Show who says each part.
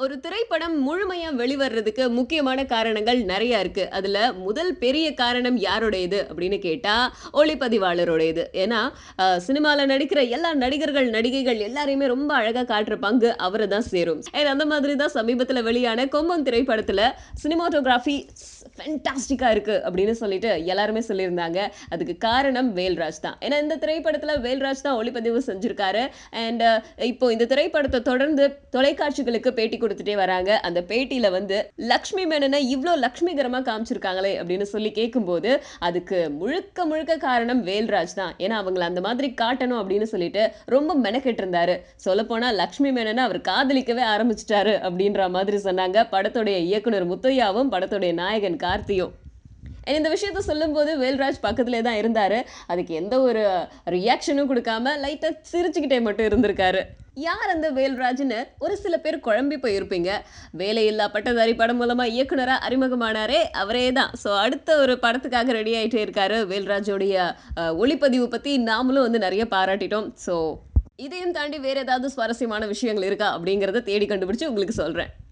Speaker 1: ஒரு திரைப்படம் முழுமையா வெளிவர்றதுக்கு முக்கியமான காரணங்கள் நெறைய இருக்கு. அதுல முதல் பெரிய காரணம் யாருடையது அப்படின்னு கேட்டா, ஒளிப்பதிவாளருடையது. ஏன்னா, சினிமால நடிக்கிற எல்லா நடிகர்கள், நடிகைகள் எல்லாரையுமே ரொம்ப அழகா காட்டுற பங்கு அவர தான் சேரும். அந்த மாதிரி தான் சமீபத்தில வெளியான கொம்பன் திரைப்படத்தில சினிமாட்டோகிராஃபி ஃபேன்டாஸ்டிக்கா இருக்கு அப்படின்னு சொல்லிட்டு எல்லாருமே சொல்லியிருந்தாங்க. அதுக்கு காரணம் வேல்ராஜ் தான். ஏன்னா இந்த திரைப்படத்தில வேல்ராஜ் தான் ஒளிப்பதிவு செஞ்சிருக்காரு. அண்ட் இப்போ இந்த திரைப்படத்த தொடர்ந்து தொலைக்காட்சிகளுக்கு பேட்டி குடுத்துட்டே வராங்க. அந்த பேட்டியில வந்து லக்ஷ்மி மேனன இவ்ளோ லக்ஷ்மிகரமா காமிச்சிருக்காங்களே அப்படின்னு சொல்லி கேட்கும்போது, அதுக்கு முழுக்க முழுக்க காரணம் வேல்ராஜ் தான். ஏன்னா அவங்கள அந்த மாதிரி காட்டணும் அப்படின்னு சொல்லிட்டு ரொம்ப மெனக்கெட்டு இருந்தாரு. சொல்லப்போனா லக்ஷ்மி மேனன அவர் காதலிக்கவே ஆரம்பிச்சுட்டாரு அப்படின்ற மாதிரி சொன்னாங்க. படத்துடைய இயக்குனர் முத்தையாவும், படத்துடைய நாயகன் கார்த்தியும். இந்த விஷயத்த சொல்லும்போது வேல்ராஜ் பக்கத்திலே தான் இருந்தாரு. அதுக்கு எந்த ஒரு ரியாக்ஷனும் குடுக்காம லைட்டா சிரிச்சுக்கிட்டே மட்டும் இருந்திருக்காரு. யார் அந்த வேல்ராஜ்ன்னு ஒரு சில பேர் குழம்பி போயிருப்பீங்க. வேலையில்லா பட்டதாரி படம் மூலமா இயக்குனரா அறிமுகமானாரே அவரே தான். ஸோ அடுத்த ஒரு படத்துக்காக ரெடி ஆயிட்டே இருக்காரு. வேல்ராஜோடைய ஒளிப்பதிவு பத்தி நாமளும் வந்து நெறைய பாராட்டிட்டோம். ஸோ இதையும் தாண்டி வேற ஏதாவது சுவாரஸ்யமான விஷயங்கள் இருக்கா? அப்படிங்கிறத தேடி கண்டுபிடிச்சு உங்களுக்கு சொல்றேன்.